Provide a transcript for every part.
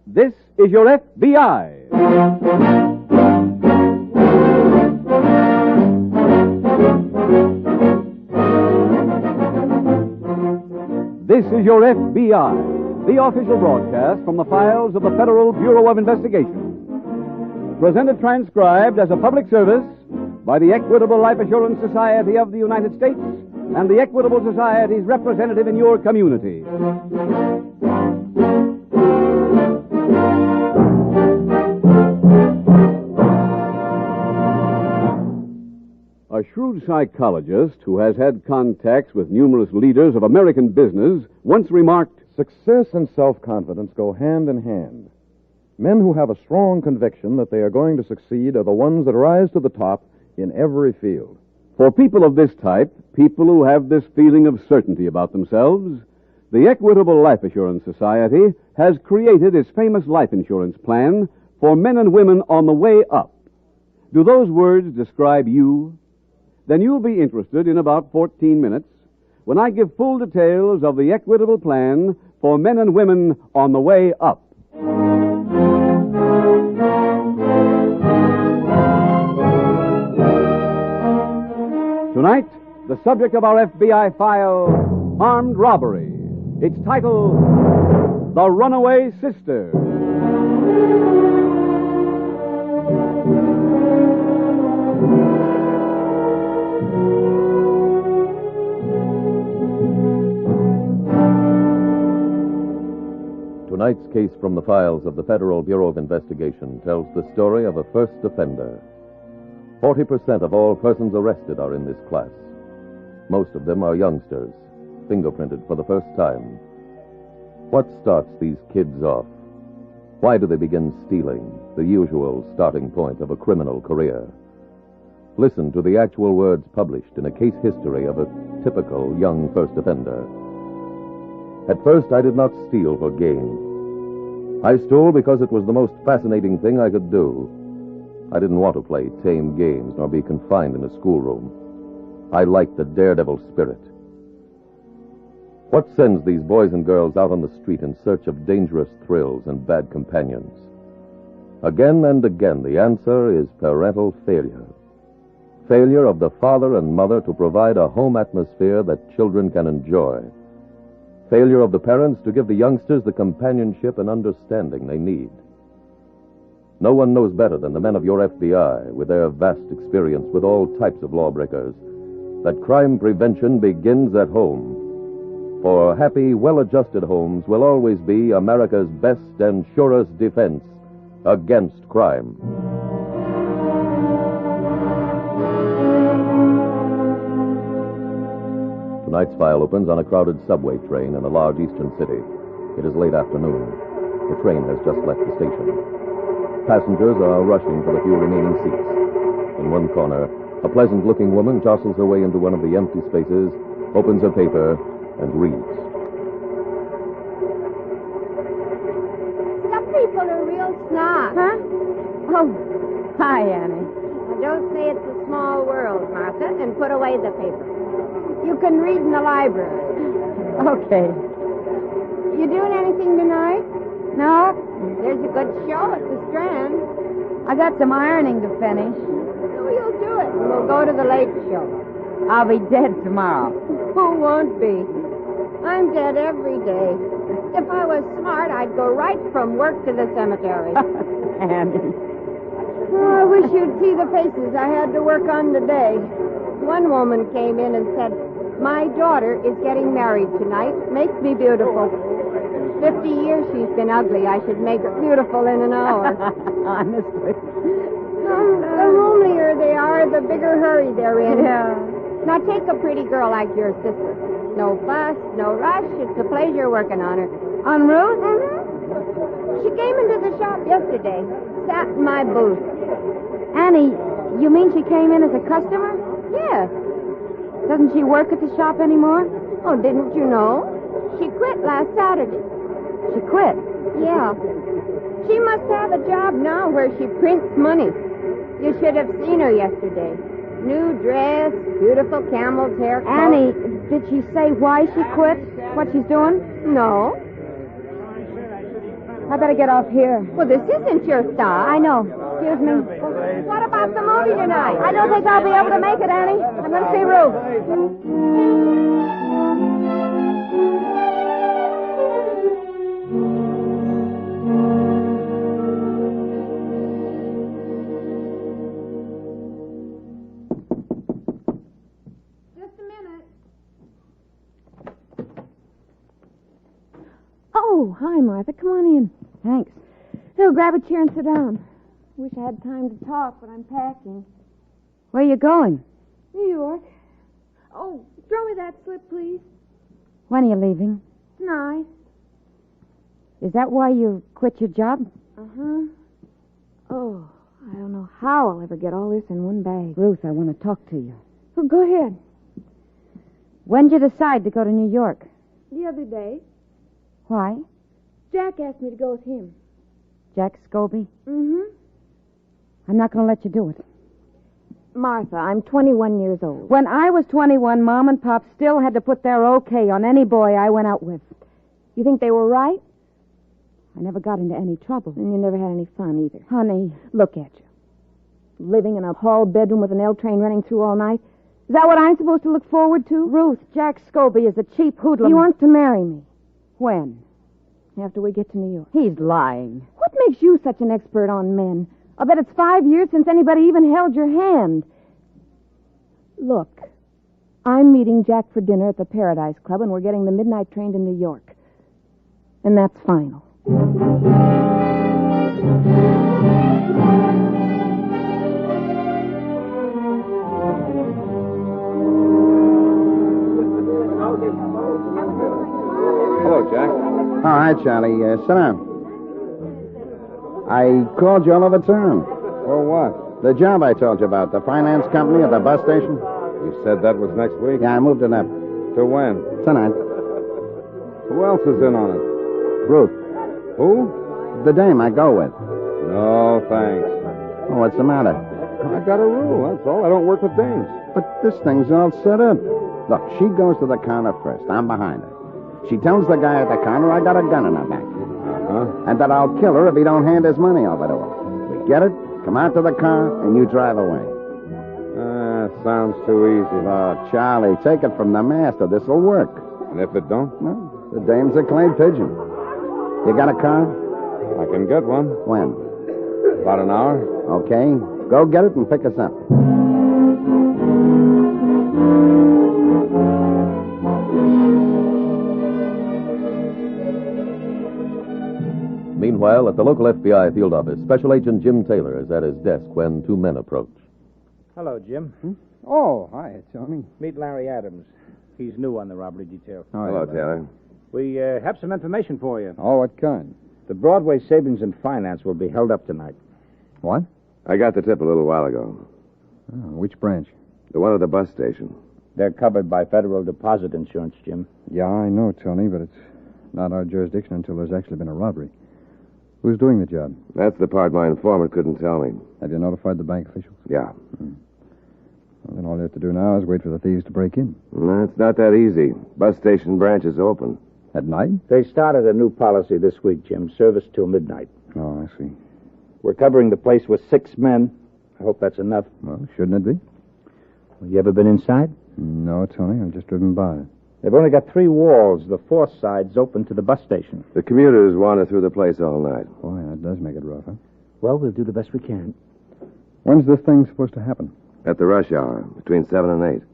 This is your F.B.I. This is your F.B.I., the official broadcast from the files of the Federal Bureau of Investigation. Presented transcribed as a public service by the Equitable Life Assurance Society of the United States and the Equitable Society's representative in your community. A shrewd psychologist who has had contacts with numerous leaders of American business once remarked, "Success and self-confidence go hand in hand. Men who have a strong conviction that they are going to succeed are the ones that rise to the top in every field." For people of this type, people who have this feeling of certainty about themselves, the Equitable Life Assurance Society has created its famous life insurance plan for men and women on the way up. Do those words describe you? Then you'll be interested in about 14 minutes when I give full details of the Equitable plan for men and women on the way up. Tonight, the subject of our FBI file, armed robbery. Its title, The Runaway Sister. Tonight's case from the files of the Federal Bureau of Investigation tells the story of a first offender. 40% of all persons arrested are in this class. Most of them are youngsters, fingerprinted for the first time. What starts these kids off? Why do they begin stealing, the usual starting point of a criminal career? Listen to the actual words published in a case history of a typical young first offender. At first, I did not steal for gain. I stole because it was the most fascinating thing I could do. I didn't want to play tame games nor be confined in a schoolroom. I liked the daredevil spirit. What sends these boys and girls out on the street in search of dangerous thrills and bad companions? Again and again, the answer is parental failure. Failure of the father and mother to provide a home atmosphere that children can enjoy. Failure of the parents to give the youngsters the companionship and understanding they need. No one knows better than the men of your FBI, with their vast experience with all types of lawbreakers, that crime prevention begins at home. For happy, well-adjusted homes will always be America's best and surest defense against crime. Tonight's file opens on a crowded subway train in a large eastern city. It is late afternoon. The train has just left the station. Passengers are rushing for the few remaining seats. In one corner, a pleasant-looking woman jostles her way into one of the empty spaces, opens her paper, and reads. Some people are real snobs. Huh? Oh, hi, Annie. Now, don't say it's a small world, Martha, and put away the paper. You can read in the library. Okay. You doing anything tonight? No, There's a good show at the Strand. I got some ironing to finish. Oh, you'll do it. We'll go to the late show. I'll be dead tomorrow. Who won't be? I'm dead every day. If I was smart, I'd go right from work to the cemetery. Annie. Oh, I wish you'd see the faces I had to work on today. One woman came in and said, "My daughter is getting married tonight. Make me beautiful." 50 years she's been ugly. I should make her beautiful in an hour. Honestly. The homelier they are, the bigger hurry they're in. Yeah. Now take a pretty girl like your sister. No fuss, no rush. It's a pleasure working on her. On Ruth? Mm-hmm. She came into the shop yesterday. Sat in my booth. Annie, you mean she came in as a customer? Yes. Doesn't she work at the shop anymore? Oh, didn't you know? She quit last Saturday. She quit. Yeah. She must have a job now where she prints money. You should have seen her yesterday. New dress, beautiful camel's hair coat. Annie, did she say why she quit? What she's doing? No. I better get off here. Well, this isn't your stop. I know. Excuse me. What about the movie tonight? I don't think I'll be able to make it, Annie. I'm going to see Ruth. Just a minute. Oh, hi, Martha. Come on in. Thanks. So, grab a chair and sit down. Wish I had time to talk, but I'm packing. Where are you going? New York. Oh, throw me that slip, please. When are you leaving? Tonight. Is that why you quit your job? Uh-huh. Oh, I don't know how I'll ever get all this in one bag. Ruth, I want to talk to you. Well, go ahead. When did you decide to go to New York? The other day, Why? Jack asked me to go with him. Jack Scobie? Mm-hmm. I'm not going to let you do it. Martha, I'm 21 years old. When I was 21, Mom and Pop still had to put their okay on any boy I went out with. You think they were right? I never got into any trouble. And you never had any fun either. Honey, Look at you. Living in a hall bedroom with an L train running through all night. Is that what I'm supposed to look forward to? Ruth, Jack Scobie is a cheap hoodlum. He wants to marry me. When? After we get to New York. He's lying. What makes you such an expert on men? I'll bet it's 5 years since anybody even held your hand. Look, I'm meeting Jack for dinner at the Paradise Club, and we're getting the midnight train to New York. And that's final. Hello, Jack. Oh, hi, Charlie. Sit down. I called you all over town. For what? The job I told you about, the finance company at the bus station. You said that was next week? Yeah, I moved it up. To when? Tonight. Who else is in on it? Ruth, Who? the dame I go with. No, thanks. Oh, what's the matter? I got a rule, that's all. I don't work with dames. But this thing's all set up. Look, she goes to the counter first. I'm behind her. She tells the guy at the counter I got a gun in her back. Uh-huh. And that I'll kill her if he don't hand his money over to her. We get it, come out to the car, and you drive away. Sounds too easy. Oh, Charlie, take it from the master. This'll work. And if it don't? No, the dame's a clay pigeon. You got a car? I can get one. When? About an hour. Okay, go get it and pick us up. Meanwhile, at the local F.B.I. field office, Special Agent Jim Taylor is at his desk when two men approach. Hello, Jim. Oh, hi, Tony. Meet Larry Adams. He's new on the robbery detail. Hello, Taylor. We have some information for you. Oh, what kind? The Broadway Savings and Finance will be held up tonight. What? I got the tip a little while ago. Oh, which branch? The one at the bus station. They're covered by federal deposit insurance, Jim. Yeah, I know, Tony, but it's not our jurisdiction until there's actually been a robbery. Who's doing the job? That's the part my informant couldn't tell me. Have you notified the bank officials? Yeah. Well, then all you have to do now is wait for the thieves to break in. No, it's not that easy. Bus station branch is open. At night? They started a new policy this week, Jim. Service till midnight. Oh, I see. We're covering the place with 6 men. I hope that's enough. Well, shouldn't it be? You ever been inside? No, Tony, I've just driven by. They've only got 3 walls. The 4th side's open to the bus station. The commuters wander through the place all night. Boy, that does make it rough, huh? Well, we'll do the best we can. When's this thing supposed to happen? At the rush hour, between 7 and 8.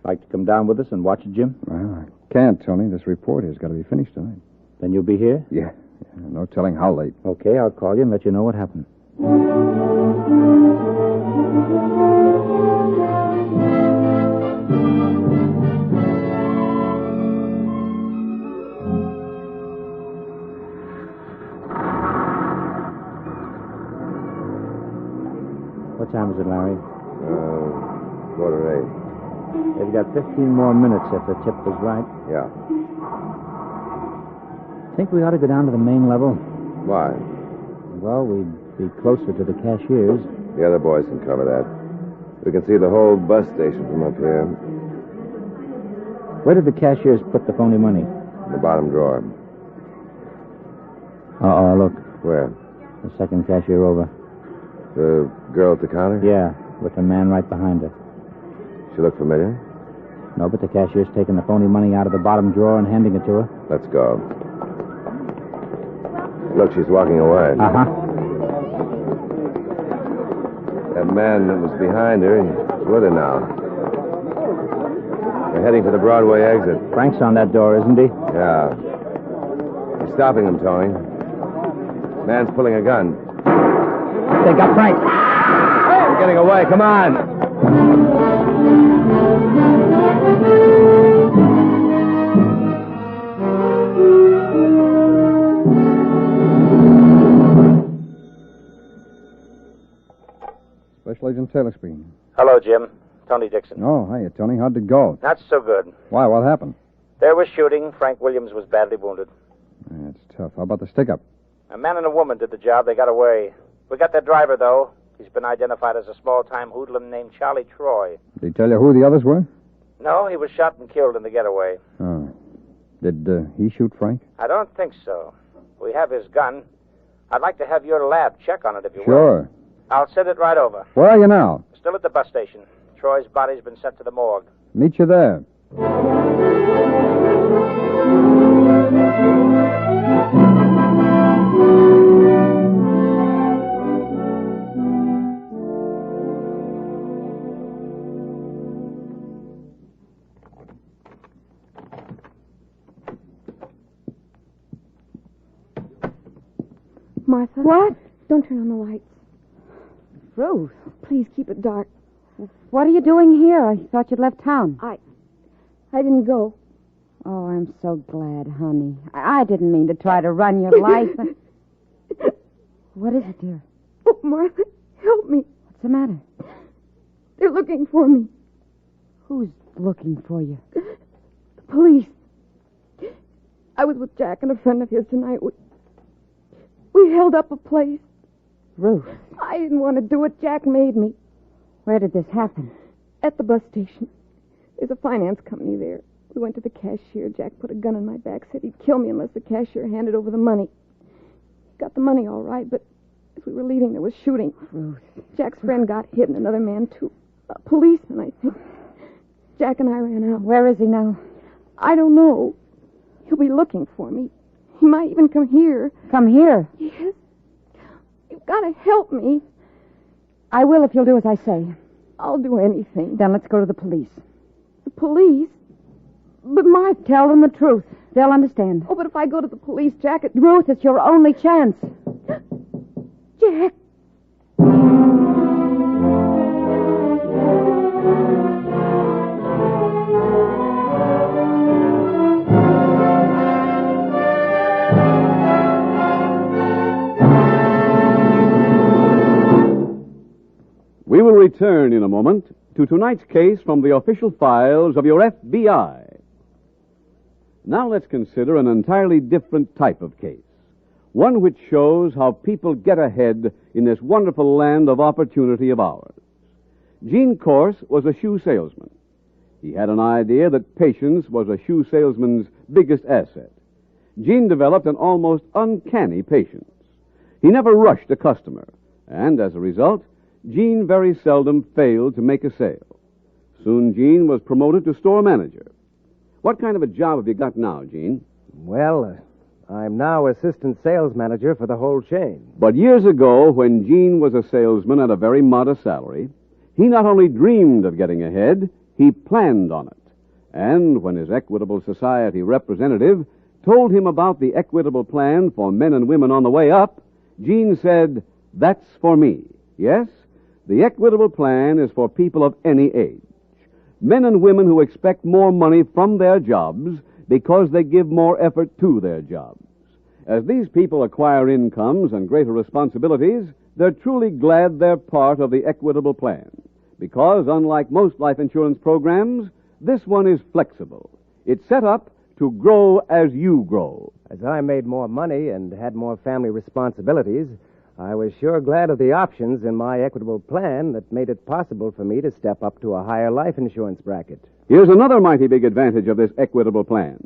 Like to come down with us and watch it, Jim? Well, I can't, Tony. This report has got to be finished tonight. Then you'll be here? Yeah. No telling how late. Okay, I'll call you and let you know what happened. What time is it, Larry? 7:45. They've got 15 more minutes if the tip was right. Yeah. Think we ought to go down to the main level? Why? Well, we'd be closer to the cashiers. The other boys can cover that. We can see the whole bus station from up here. Where did the cashiers put the phony money? In the bottom drawer. Uh-oh, look. Where? The second cashier over. The girl at the counter? Yeah, with the man right behind her. She look familiar? No, but the cashier's taking the phony money out of the bottom drawer and handing it to her. Let's go. Look, she's walking away. Uh-huh. That man that was behind her, he's with her now. They're heading for the Broadway exit. Frank's on that door, isn't he? Yeah. He's stopping them, Tony. Man's pulling a gun. They got Frank. They're getting away. Come on. Special Agent Taylor speaking. Hello, Jim. Tony Dixon. Oh, hiya, Tony. How'd it go? Not so good. Why? What happened? There was shooting. Frank Williams was badly wounded. That's tough. How about the stick-up? A man and a woman did the job. They got away. We got their driver, though. He's been identified as a small-time hoodlum named Charlie Troy. Did he tell you who the others were? No, he was shot and killed in the getaway. Oh. Did he shoot Frank? I don't think so. We have his gun. I'd like to have your lab check on it, if you will. Sure. I'll send it right over. Where are you now? Still at the bus station. Troy's body's been sent to the morgue. Meet you there. Martha? What? Don't turn on the lights. Ruth, Please keep it dark. what are you doing here? I thought you'd left town. I didn't go. Oh, I'm so glad, honey. I didn't mean to try to run your life. What is it, dear? Oh, Martha, help me. What's the matter? They're looking for me. Who's looking for you? The police. I was with Jack and a friend of his tonight. We held up a place. Ruth, I didn't want to do it. Jack made me. where did this happen? At the bus station. There's a finance company there. We went to the cashier. Jack put a gun in my back, said he'd kill me unless the cashier handed over the money. He got the money all right, but as we were leaving, there was shooting. Ruth. Jack's friend got hit and another man, too. A policeman, I think. Jack and I ran out. Where is he now? I don't know. He'll be looking for me. He might even come here. Come here. Yes. You've got to help me. I will if you'll do as I say. I'll do anything. Then let's go to the police. The police? But Martha... Tell them the truth. They'll understand. Oh, but if I go to the police, Jack... Ruth, it's your only chance. Jack... We will return in a moment to tonight's case from the official files of your F.B.I. Now let's consider an entirely different type of case. One which shows how people get ahead in this wonderful land of opportunity of ours. Gene Corse was a shoe salesman. He had an idea that patience was a shoe salesman's biggest asset. Gene developed an almost uncanny patience. He never rushed a customer, and as a result, Gene very seldom failed to make a sale. Soon Gene was promoted to store manager. What kind of a job have you got now, Gene? Well, I'm now assistant sales manager for the whole chain. But years ago, when Gene was a salesman at a very modest salary, he not only dreamed of getting ahead, he planned on it. And when his Equitable Society representative told him about the Equitable Plan for men and women on the way up, Gene said, "That's for me." Yes, the Equitable Plan is for people of any age. Men and women who expect more money from their jobs because they give more effort to their jobs. As these people acquire incomes and greater responsibilities, they're truly glad they're part of the Equitable Plan. Because, unlike most life insurance programs, this one is flexible. It's set up to grow as you grow. As I made more money and had more family responsibilities, I was sure glad of the options in my Equitable Plan that made it possible for me to step up to a higher life insurance bracket. Here's another mighty big advantage of this Equitable Plan.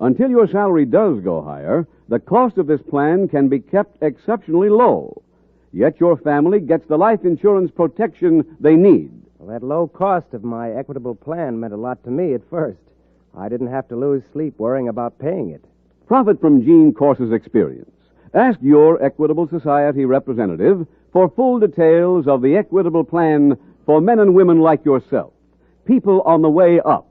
Until your salary does go higher, the cost of this plan can be kept exceptionally low. Yet your family gets the life insurance protection they need. Well, that low cost of my equitable plan meant a lot to me at first. I didn't have to lose sleep worrying about paying it. Profit from Gene Corse's experience. Ask your Equitable Society representative for full details of the Equitable Plan for men and women like yourself, people on the way up.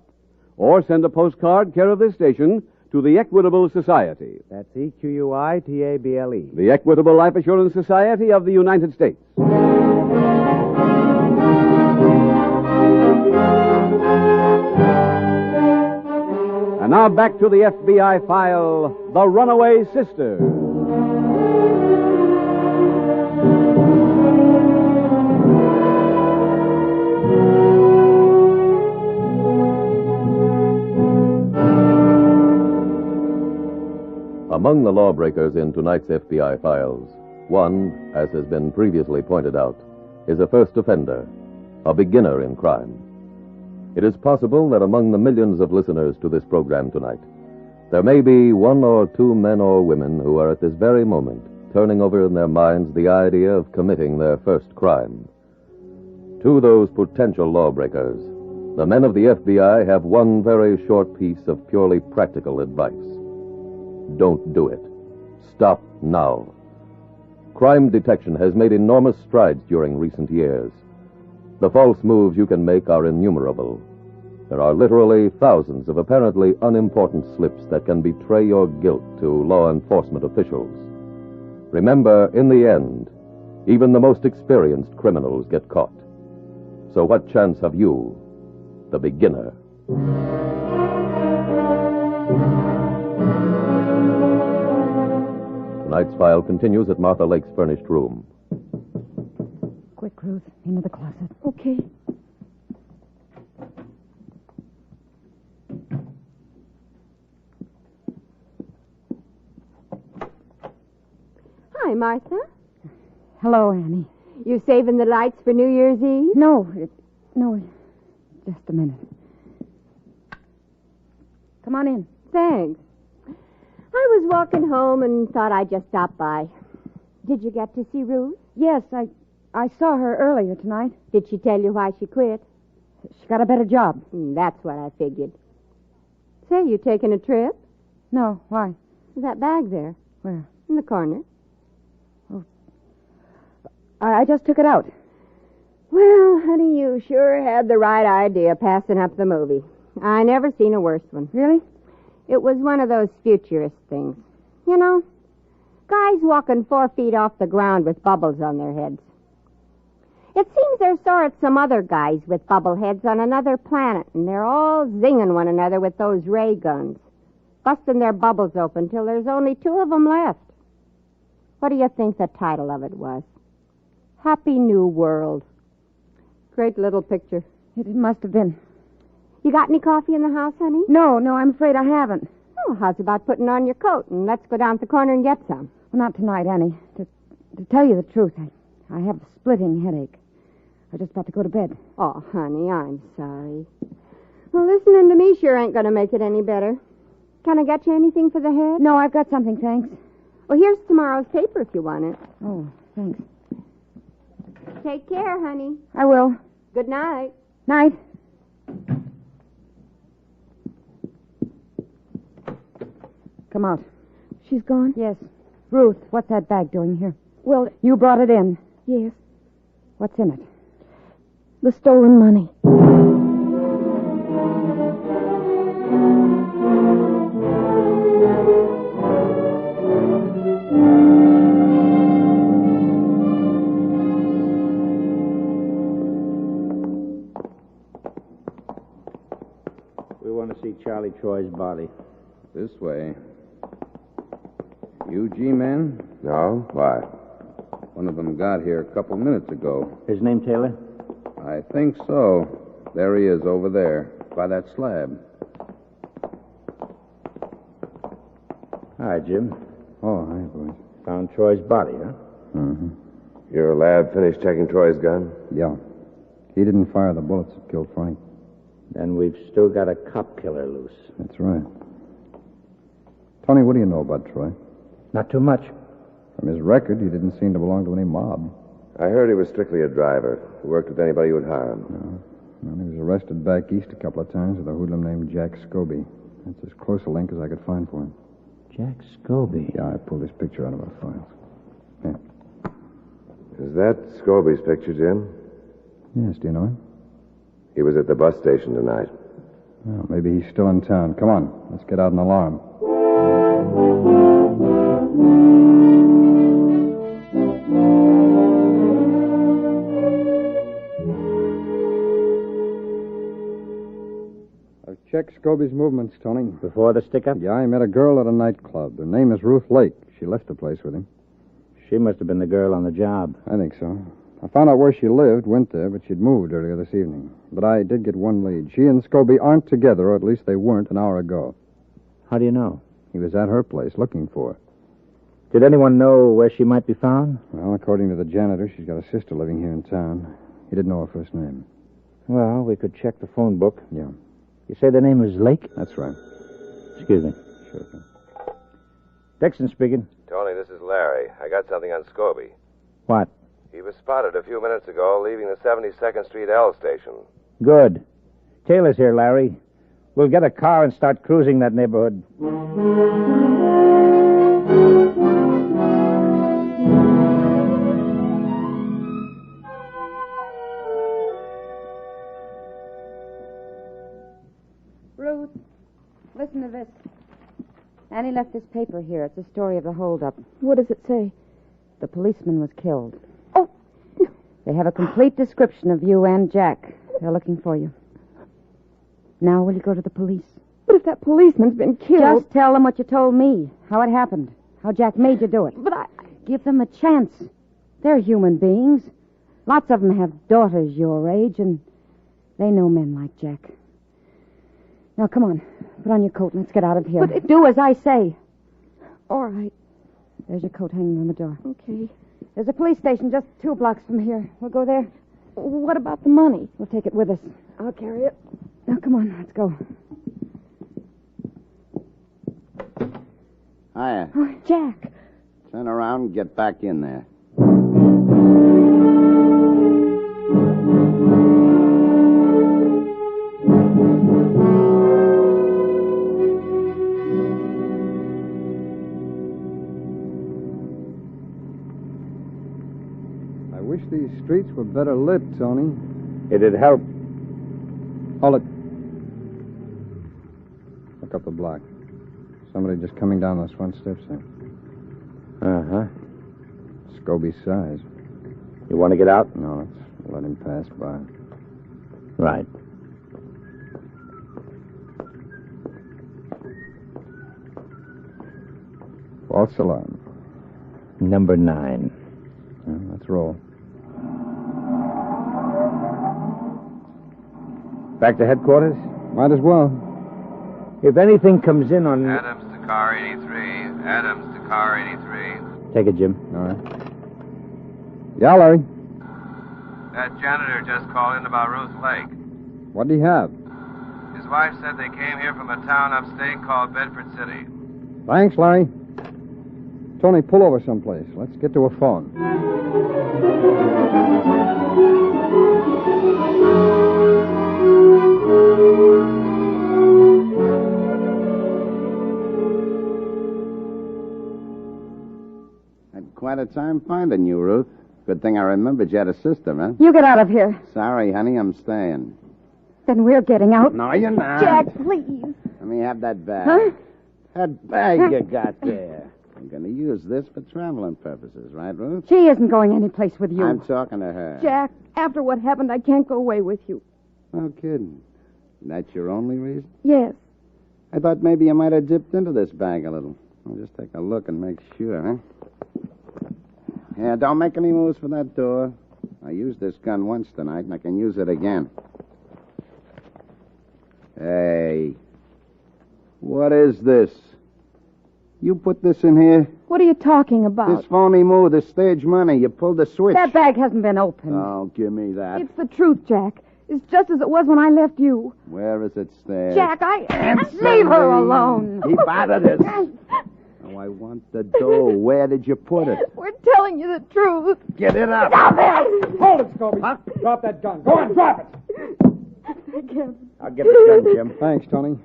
Or send a postcard care of this station to the Equitable Society. That's EQUITABLE. The Equitable Life Assurance Society of the United States. And now back to the F.B.I. file, The Runaway Sister. Among the lawbreakers in tonight's F.B.I. files, one, as has been previously pointed out, is a first offender, a beginner in crime. It is possible that among the millions of listeners to this program tonight, there may be one or two men or women who are at this very moment turning over in their minds the idea of committing their first crime. To those potential lawbreakers, the men of the F.B.I. have one very short piece of purely practical advice. Don't do it. Stop now. Crime detection has made enormous strides during recent years. The false moves you can make are innumerable. There are literally thousands of apparently unimportant slips that can betray your guilt to law enforcement officials. Remember, in the end, even the most experienced criminals get caught. So what chance have you, the beginner? Tonight's file continues at Martha Lake's furnished room. Quick, Ruth, into the closet. Okay. Hi, Martha. Hello, Annie. You saving the lights for New Year's Eve? No, just a minute. Come on in. Thanks. I was walking home and thought I'd just stop by. Did you get to see Ruth? Yes, I saw her earlier tonight. Did she tell you why she quit? She got a better job. That's what I figured. Say, you taking a trip? No, why? That bag there. Where? In the corner. Oh. I just took it out. Well, honey, you sure had the right idea passing up the movie. I never seen a worse one. Really? It was one of those futurist things. You know, guys walking 4 feet off the ground with bubbles on their heads. It seems they're sore at some other guys with bubble heads on another planet, and they're all zinging one another with those ray guns, busting their bubbles open till there's only 2 of them left. What do you think the title of it was? Happy New World. Great little picture. It must have been. You got any coffee in the house, honey? No, I'm afraid I haven't. Oh, how's about putting on your coat and let's go down to the corner and get some? Well, not tonight, Annie. To tell you the truth, I have a splitting headache. I'm just about to go to bed. Oh, honey, I'm sorry. Well, listening to me sure ain't going to make it any better. Can I get you anything for the head? No, I've got something, thanks. Well, here's tomorrow's paper if you want it. Oh, thanks. Take care, honey. I will. Good night. Night. Come out. She's gone? Yes. Ruth, what's that bag doing here? Well, you brought it in. Yes. What's in it? The stolen money. We want to see Charlie Troy's body. This way. You G-men? No? Why? One of them got here a couple minutes ago. His name Taylor? I think so. There he is over there, by that slab. Hi, Jim. Oh, hi, boys. Found Troy's body, huh? Mm-hmm. Your lab finished checking Troy's gun? Yeah. He didn't fire the bullets that killed Frank. Then we've still got a cop killer loose. That's right. Tony, what do you know about Troy? Not too much. From his record, he didn't seem to belong to any mob. I heard he was strictly a driver who worked with anybody who would harm. No. Well, he was arrested back east a couple of times with a hoodlum named Jack Scobie. That's as close a link as I could find for him. Jack Scobie. Yeah, I pulled his picture out of our files. Yeah. Is that Scobie's picture, Jim? Yes, do you know him? He was at the bus station tonight. Well, maybe he's still in town. Come on, let's get out an alarm. I've checked Scobie's movements, Tony. Before the stick-up? Yeah, I met a girl at a nightclub. Her name is Ruth Lake. She left the place with him. She must have been the girl on the job. I think so. I found out where she lived, went there, but she'd moved earlier this evening. But I did get one lead. She and Scobie aren't together, or at least they weren't an hour ago. How do you know? He was at her place looking for her. Did anyone know where she might be found? Well, according to the janitor, she's got a sister living here in town. He didn't know her first name. Well, we could check the phone book. Yeah. You say the name was Lake? That's right. Excuse me. Sure thing. Dixon speaking. Tony, this is Larry. I got something on Scobie. What? He was spotted a few minutes ago leaving the 72nd Street L station. Good. Taylor's here, Larry. We'll get a car and start cruising that neighborhood. Ruth, listen to this. Annie left this paper here. It's a story of the holdup. What does it say? The policeman was killed. Oh. They have a complete description of you and Jack. They're looking for you. Now will you go to the police? But if that policeman's been killed... Just tell them what you told me. How it happened. How Jack made you do it. But I... Give them a chance. They're human beings. Lots of them have daughters your age, and they know men like Jack. Now, come on. Put on your coat and let's get out of here. But do as I say. All right. There's your coat hanging on the door. Okay. There's a police station just 2 blocks from here. We'll go there. What about the money? We'll take it with us. I'll carry it. Now, come on. Let's go. Hiya. Oh, Jack. Turn around and get back in there. I wish these streets were better lit, Tony. It'd help. Hold it. Look up the block. Somebody just coming down those front steps there. Uh-huh. Scobie's size. You want to get out? No, let's let him pass by. Right. False alarm. Number 9. Yeah, let's roll. Back to headquarters? Might as well. If anything comes in on... Adams to car 83. Adams to car 83. Take it, Jim. All right. Yeah, Larry. That janitor just called in about Ruth Lake. What do you have? His wife said they came here from a town upstate called Bedford City. Thanks, Larry. Tony, pull over someplace. Let's get to a phone. Had quite a time finding you, Ruth. Good thing I remembered you had a sister, huh? You get out of here. Sorry, honey, I'm staying. Then we're getting out. No, you're not. Jack, please. Let me have that bag. Huh? That bag you got there. I'm going to use this for traveling purposes, right, Ruth? She isn't going anyplace with you. I'm talking to her. Jack, after what happened, I can't go away with you. No kidding. That's your only reason? Yes. I thought maybe you might have dipped into this bag a little. I'll just take a look and make sure, huh? Yeah, don't make any moves for that door. I used this gun once tonight, and I can use it again. Hey. What is this? You put this in here? What are you talking about? This phony move, this stage money. You pulled the switch. That bag hasn't been opened. Oh, give me that. It's the truth, Jack. It's just as it was when I left you. Where is it, Stace? Jack, leave her alone. Keep out of this. Oh, I want the dough. Where did you put it? We're telling you the truth. Get it up. Stop it! Hold it, Scobie. Huh? Drop that gun. Go on, drop it. I'll get the gun, Jim. Thanks, Tony.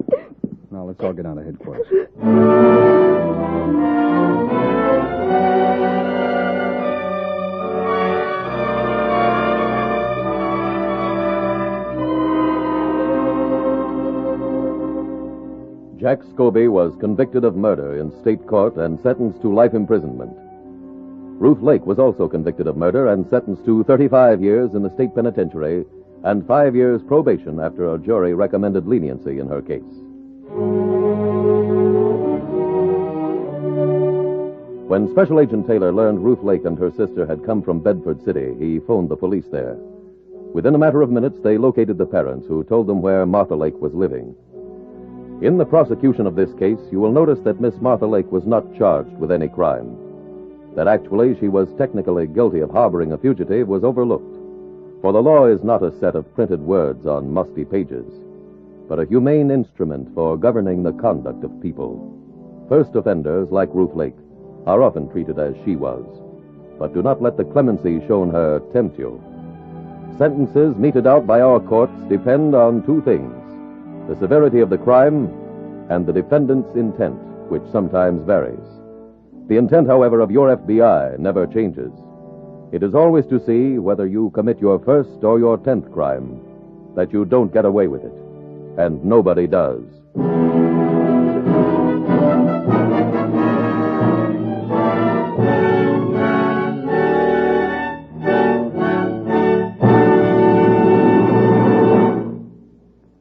Now, let's all get down to headquarters. Jack Scobie was convicted of murder in state court and sentenced to life imprisonment. Ruth Lake was also convicted of murder and sentenced to 35 years in the state penitentiary and 5 years probation after a jury recommended leniency in her case. When Special Agent Taylor learned Ruth Lake and her sister had come from Bedford City, he phoned the police there. Within a matter of minutes, they located the parents, who told them where Martha Lake was living. In the prosecution of this case, you will notice that Miss Martha Lake was not charged with any crime. That actually she was technically guilty of harboring a fugitive was overlooked. For the law is not a set of printed words on musty pages, but a humane instrument for governing the conduct of people. First offenders, like Ruth Lake, are often treated as she was. But do not let the clemency shown her tempt you. Sentences meted out by our courts depend on two things: the severity of the crime and the defendant's intent, which sometimes varies. The intent, however, of your FBI never changes. It is always to see whether you commit your first or your 10th crime, that you don't get away with it. And nobody does.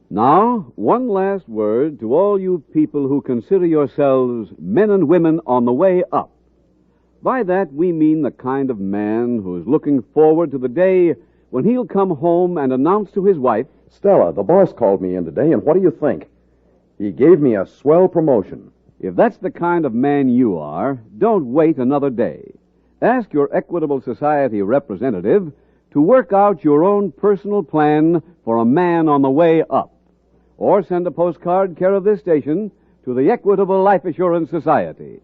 Now, one last word to all you people who consider yourselves men and women on the way up. By that, we mean the kind of man who's looking forward to the day when he'll come home and announce to his wife, Stella, the boss called me in today, and what do you think? He gave me a swell promotion. if that's the kind of man you are, don't wait another day. Ask your Equitable Society representative to work out your own personal plan for a man on the way up. Or send a postcard care of this station to the Equitable Life Assurance Society.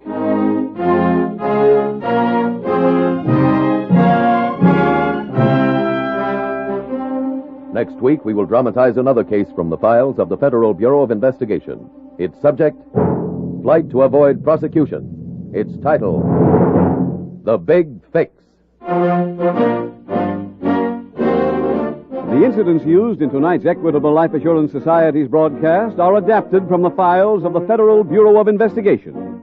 Next week, we will dramatize another case from the files of the Federal Bureau of Investigation. Its subject, Flight to Avoid Prosecution. Its title, The Big Fix. The incidents used in tonight's Equitable Life Assurance Society's broadcast are adapted from the files of the Federal Bureau of Investigation.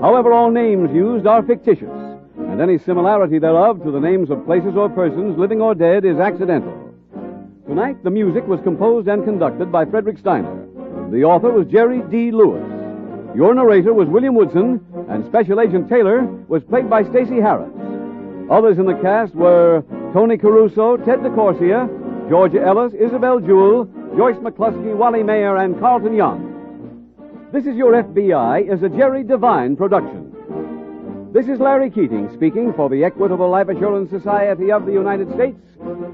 However, all names used are fictitious, and any similarity thereof to the names of places or persons, living or dead, is accidental. Tonight, the music was composed and conducted by Frederick Steiner. The author was Jerry D. Lewis. Your narrator was William Woodson, and Special Agent Taylor was played by Stacy Harris. Others in the cast were Tony Caruso, Ted DeCorsia, Georgia Ellis, Isabel Jewell, Joyce McCluskey, Wally Mayer, and Carlton Young. This Is Your F.B.I. is a Jerry Devine production. This is Larry Keating speaking for the Equitable Life Assurance Society of the United States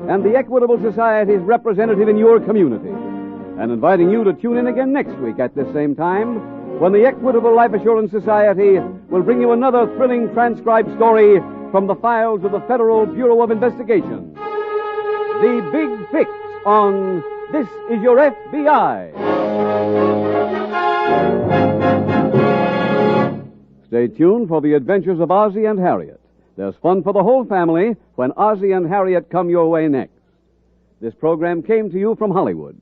and the Equitable Society's representative in your community, and inviting you to tune in again next week at this same time when the Equitable Life Assurance Society will bring you another thrilling transcribed story from the files of the Federal Bureau of Investigation. The Big Fix on This Is Your F.B.I. Stay tuned for the adventures of Ozzie and Harriet. There's fun for the whole family when Ozzie and Harriet come your way next. This program came to you from Hollywood.